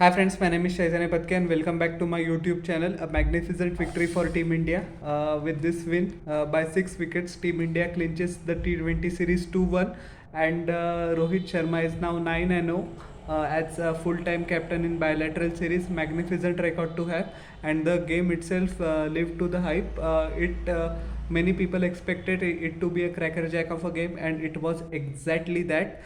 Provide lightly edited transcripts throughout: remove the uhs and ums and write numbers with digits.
Hi friends, my name is Shaizane Patke and welcome back to my YouTube channel. A magnificent victory for Team India. With this win by 6 wickets, Team India clinches the T20 series 2-1 and Rohit Sharma is now 9-0 as a full-time captain in bilateral series. Magnificent record to have, and the game itself lived to the hype. Many people expected it to be a crackerjack of a game, and it was exactly that.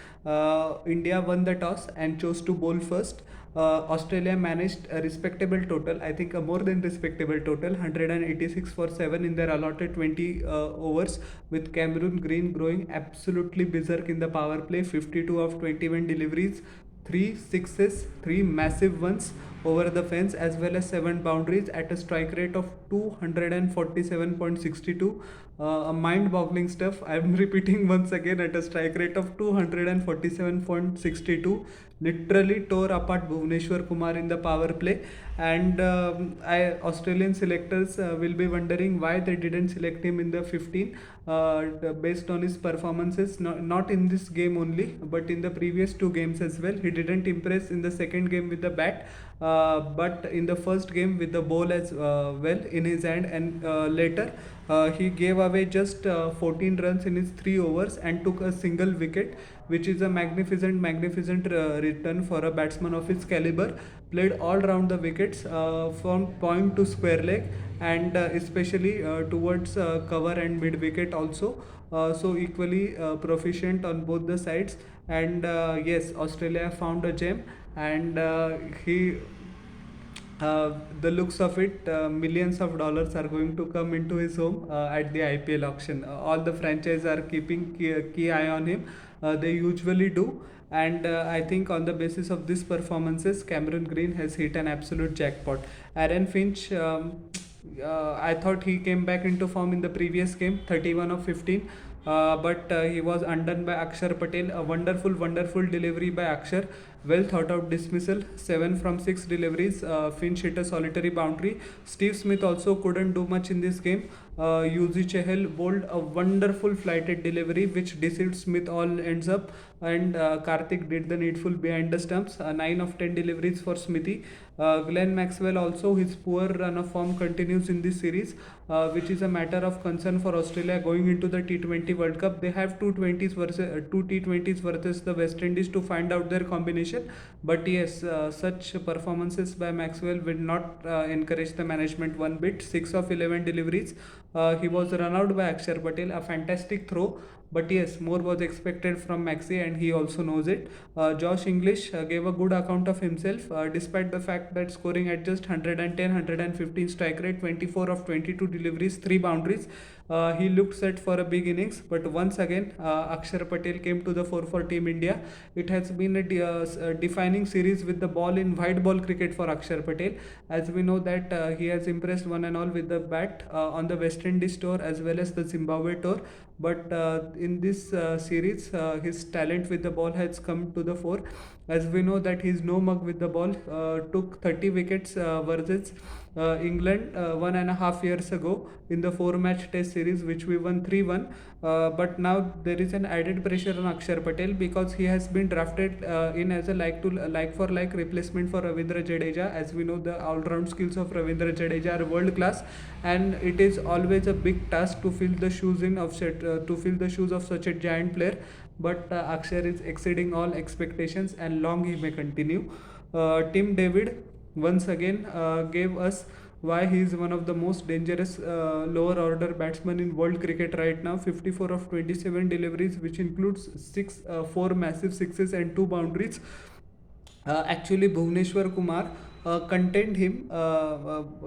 India won the toss and chose to bowl first. Australia managed a respectable total, I think a more than respectable total, 186 for 7 in their allotted 20 overs, with Cameron Green growing absolutely berserk in the power play, 52 of 21 deliveries, 3 sixes, 3 massive ones over the fence, as well as 7 boundaries at a strike rate of 247.62. A mind-boggling stuff. I'm repeating once again, at a strike rate of 247.62. Literally tore apart Bhuvneshwar Kumar in the power play, and Australian selectors will be wondering why they didn't select him in the 15 based on his performances, not in this game only but in the previous two games as well. He didn't impress in the second game with the bat, but in the first game with the ball as well in his hand, and later he gave away just 14 runs in his 3 overs and took a single wicket, which is a magnificent return for a batsman of his caliber. Played all round the wickets from point to square leg, and especially towards cover and mid wicket also. So equally proficient on both the sides, and yes, Australia found a gem, and he the looks of it, millions of dollars are going to come into his home at the IPL auction. All the franchises are keeping key eye on him. They usually do. And I think on the basis of these performances, Cameron Green has hit an absolute jackpot. Aaron Finch, I thought he came back into form in the previous game, 31 of 15. But he was undone by Akshar Patel. A wonderful delivery by Akshar. Well thought out dismissal. 7 from 6 deliveries. Finch hit a solitary boundary. Steve Smith also couldn't do much in this game. Yuzi Chahal bowled a wonderful flighted delivery which deceived Smith all ends up, and Karthik did the needful behind the stumps. 9 of 10 deliveries for Smithy. Glenn Maxwell also, his poor run of form continues in this series, which is a matter of concern for Australia going into the T20 World Cup. They have two T20s versus the West Indies to find out their combination. But yes, such performances by Maxwell will not encourage the management one bit. 6 of 11 deliveries. He was run out by Akshar Patel. A fantastic throw. But yes, more was expected from Maxi, and he also knows it. Josh English gave a good account of himself, despite the fact that scoring at just 110, 115 strike rate, 24 of 22 deliveries, 3 boundaries. He looked set for a big innings, but once again, Akshar Patel came to the fore for Team India. It has been a defining series with the ball in white ball cricket for Akshar Patel. As we know that he has impressed one and all with the bat on the West Indies tour as well as the Zimbabwe tour. But in this series, his talent with the ball has come to the fore. As we know that he's no mug with the ball. Took 30 wickets versus England 1.5 years ago in the 4-match test series, which we won 3-1. But now there is an added pressure on Akshar Patel because he has been drafted in as a like for like replacement for Ravindra Jadeja. As we know, the all-round skills of Ravindra Jadeja are world class, and it is always a big task to fill the shoes of such a giant player. But Akshar is exceeding all expectations, and long he may continue. Tim David once again gave us why he is one of the most dangerous lower order batsmen in world cricket right now. 54 of 27 deliveries, which includes 4 massive sixes and 2 boundaries. Actually, Bhuvneshwar Kumar contained him.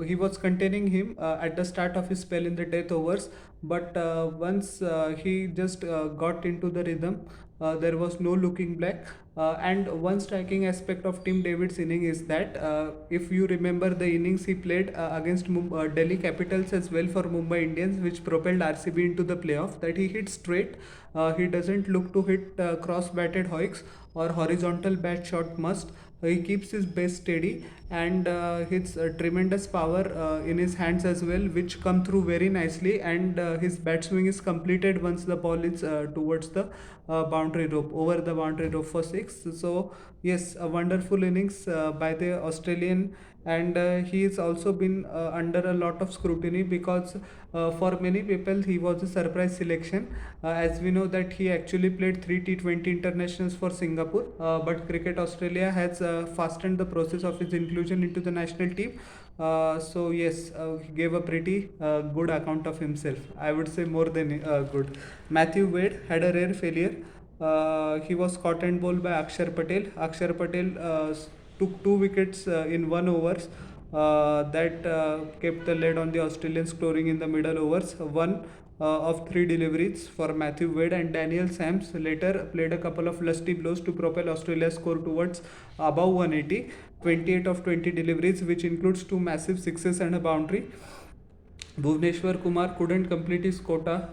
He was containing him at the start of his spell in the death overs, but once he just got into the rhythm, there was no looking back. And one striking aspect of Tim David's inning is that if you remember the innings he played against Delhi Capitals as well for Mumbai Indians, which propelled RCB into the playoff, that he hit straight. He doesn't look to hit cross-batted hoiks or horizontal bat shot must. He keeps his base steady, and hits tremendous power in his hands as well, which come through very nicely. And his bat swing is completed once the ball is towards the boundary rope, over the boundary rope for 6. So Yes, a wonderful innings by the Australian, and he has also been under a lot of scrutiny because for many people he was a surprise selection. As we know that he actually played three T20 internationals for Singapore, but Cricket Australia has fastened the process of his inclusion into the national team. So yes, he gave a pretty good account of himself. I would say more than good. Matthew Wade had a rare failure. He was caught and bowled by Akshar Patel. Akshar Patel took two wickets in 1 overs. That kept the lead on the Australian scoring in the middle overs. One of three deliveries for Matthew Wade, and Daniel Sams later played a couple of lusty blows to propel Australia's score towards above 180. 28 of 20 deliveries, which includes two massive sixes and a boundary. Bhuvneshwar Kumar couldn't complete his quota.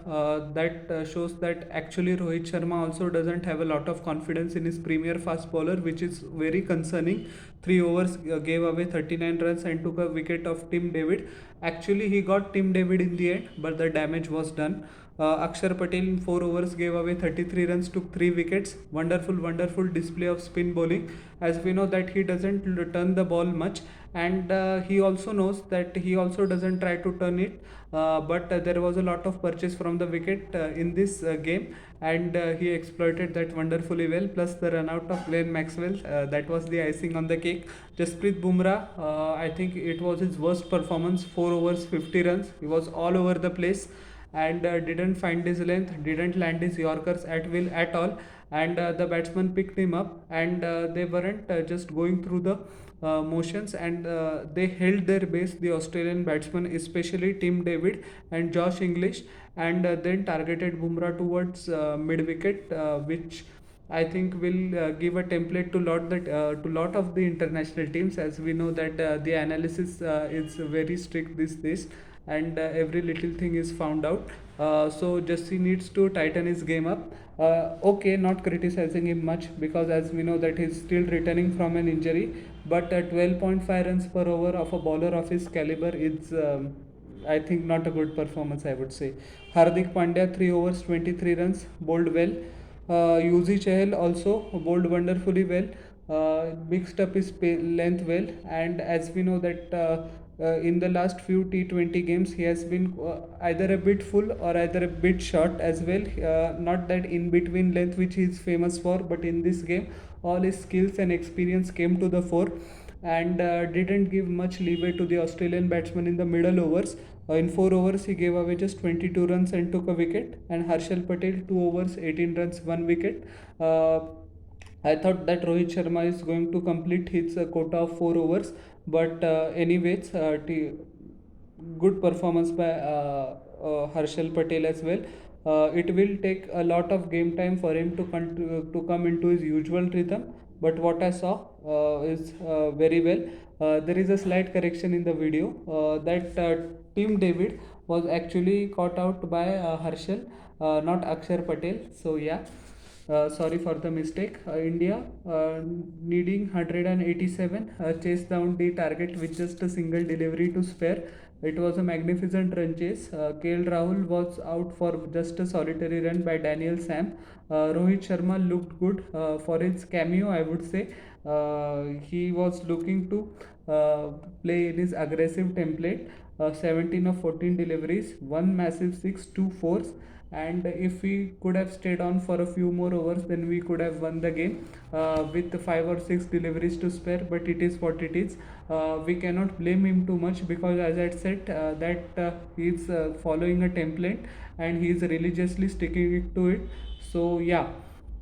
That shows that actually Rohit Sharma also doesn't have a lot of confidence in his premier fast bowler, which is very concerning. 3 overs gave away 39 runs and took a wicket of Tim David. Actually, he got Tim David in the end, but the damage was done. Akshar Patel in 4 overs gave away 33 runs, took 3 wickets. Wonderful, wonderful display of spin bowling. As we know that he doesn't turn the ball much, and he also knows that he also doesn't try to turn it. But there was a lot of purchase from the wicket in this game, and he exploited that wonderfully well. Plus the run out of Glenn Maxwell, that was the icing on the cake. Jasprit Bumrah, I think it was his worst performance. 4 overs, 50 runs. He was all over the place and didn't find his length, didn't land his Yorkers at will at all. And the batsman picked him up, and they weren't just going through the motions, and they held their base, the Australian batsmen, especially Tim David and Josh English, and then targeted Bumrah towards mid wicket, which I think will give a template to lot of the international teams, as we know that the analysis is very strict these days, and every little thing is found out. So Jesse needs to tighten his game up. Okay, not criticizing him much because as we know that he's still returning from an injury, but 12.5 runs per over of a bowler of his caliber is. I think not a good performance, I would say. Hardik Pandya, 3 overs, 23 runs, bowled well. Yuzi Chahal also bowled wonderfully well, mixed up his length well, and as we know that in the last few T20 games he has been either a bit full or either a bit short as well. Not that in between length which he is famous for, but in this game all his skills and experience came to the fore, and didn't give much leeway to the Australian batsman in the middle overs. In 4 overs, he gave away just 22 runs and took a wicket. And Harshal Patel, 2 overs, 18 runs, 1 wicket. Uh, I thought that Rohit Sharma is going to complete his quota of 4 overs, but anyways, good performance by Harshal Patel as well. It will take a lot of game time for him to come into his usual rhythm, but what I saw is very well. There is a slight correction in the video that Team David was actually caught out by Harshal, not Akshar Patel. So yeah. Sorry for the mistake. India needing 187 chased down the target with just a single delivery to spare. It was a magnificent run chase. KL Rahul was out for just a solitary run by Daniel Sam. Rohit Sharma looked good for his cameo, I would say. He was looking to play in his aggressive template. 17 of 14 deliveries, one massive six, two fours, and if we could have stayed on for a few more overs, then we could have won the game with 5 or 6 deliveries to spare. But it is what it is. We cannot blame him too much because, as I said, that he is following a template and he is religiously sticking to it. So yeah,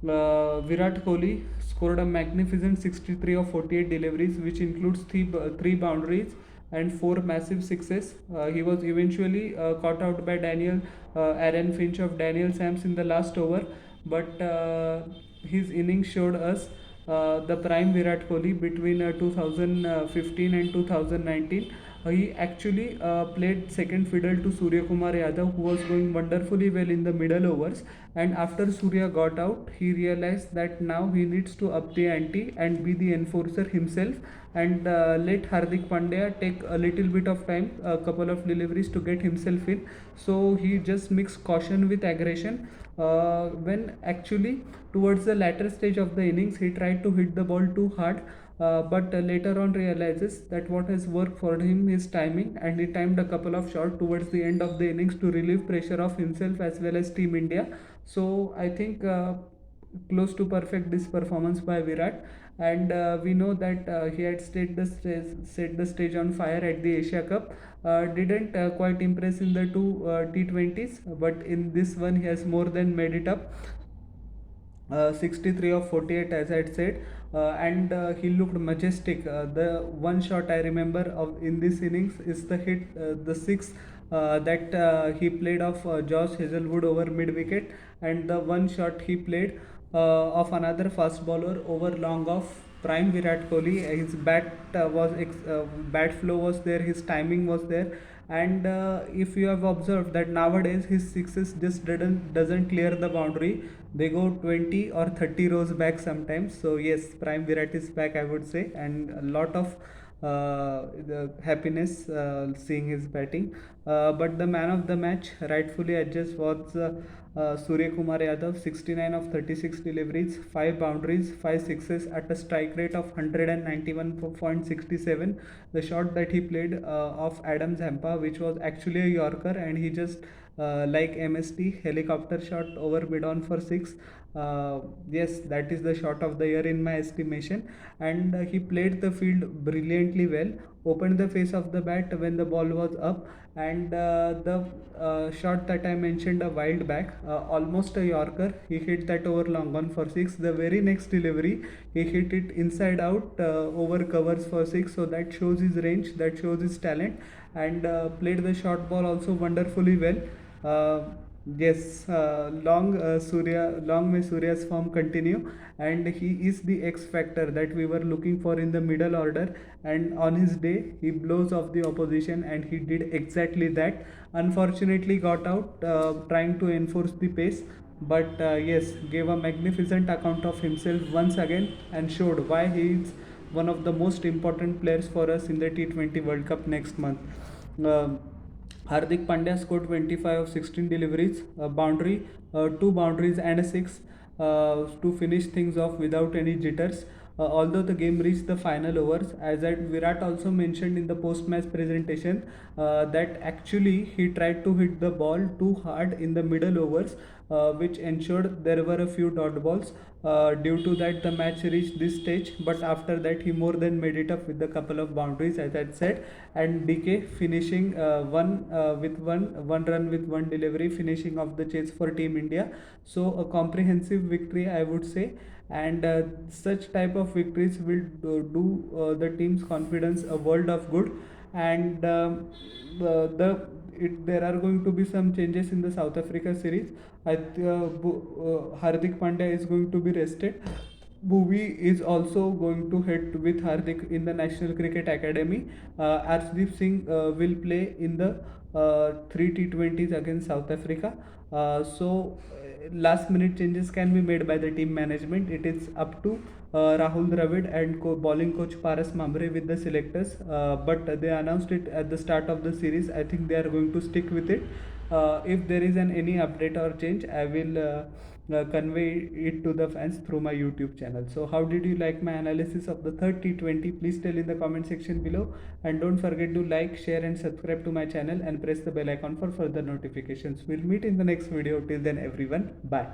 Virat Kohli scored a magnificent 63 of 48 deliveries, which includes three boundaries and four massive sixes. He was eventually caught out by Aaron Finch of Daniel Sams in the last over, but his innings showed us the prime Virat Kohli between 2015 and 2019. he actually played second fiddle to Surya Kumar Yadav, who was going wonderfully well in the middle overs. And after Surya got out, he realized that now he needs to up the ante and be the enforcer himself, and let Hardik Pandya take a little bit of time, a couple of deliveries to get himself in. So he just mixed caution with aggression. When actually towards the latter stage of the innings, he tried to hit the ball too hard, but later on realizes that what has worked for him is timing, and he timed a couple of shots towards the end of the innings to relieve pressure of himself as well as Team India. So I think close to perfect this performance by Virat, and we know that he had set the stage on fire at the Asia Cup. Didn't quite impress in the two T20s, but in this one he has more than made it up. 63 of 48, as I had said, and he looked majestic. The one shot I remember of in this innings is the hit, the six that he played of Josh Hazelwood over mid wicket, and the one shot he played of another fast bowler over long off prime Virat Kohli. His bat flow was there, his timing was there, and if you have observed that nowadays his sixes just doesn't clear the boundary, they go 20 or 30 rows back sometimes. So yes, prime Virat is back, I would say, and a lot of the happiness seeing his batting. But the man of the match, rightfully adjust, was Surya Kumar Yadav. 69 of 36 deliveries, 5 boundaries, 5 sixes at a strike rate of 191.67. The shot that he played of Adam Zampa, which was actually a Yorker, and he just like MST helicopter shot over mid on for 6. Yes, that is the shot of the year in my estimation, and he played the field brilliantly well, opened the face of the bat when the ball was up, and the shot that I mentioned a while back, almost a Yorker, he hit that over long on for 6. The very next delivery, he hit it inside out over covers for 6. So that shows his range, that shows his talent, and played the short ball also wonderfully well. Uh, yes, long may Surya's form continue, and he is the X factor that we were looking for in the middle order. And on his day, he blows off the opposition, and he did exactly that. Unfortunately, got out trying to enforce the pace, but yes, gave a magnificent account of himself once again, and showed why he is one of the most important players for us in the T20 World Cup next month. Um Hardik Pandya scored 25 of 16 deliveries, a boundary, 2 boundaries, and a 6 to finish things off without any jitters. Although the game reached the final overs, as Virat also mentioned in the post-match presentation, that actually he tried to hit the ball too hard in the middle overs, which ensured there were a few dot balls. Due to that, the match reached this stage, but after that, he more than made it up with a couple of boundaries, as I said, and DK finishing one run with one delivery, finishing off the chase for Team India. So a comprehensive victory, I would say, and such type of victories will do the team's confidence a world of good. And there are going to be some changes in the South Africa series. Hardik Pandya is going to be rested. Bhuvi is also going to head with Hardik in the National Cricket Academy. Arshdeep Singh will play in the 3 T20s against South Africa. Last minute changes can be made by the team management. It is up to Rahul Dravid and bowling coach Paras Mamre with the selectors. But they announced it at the start of the series. I think they are going to stick with it. If there is any update or change, I will convey it to the fans through my YouTube channel. So how did you like my analysis of the third T20? Please tell in the comment section below, and don't forget to like, share and subscribe to my channel, and press the bell icon for further notifications. We'll meet in the next video. Till then everyone, bye.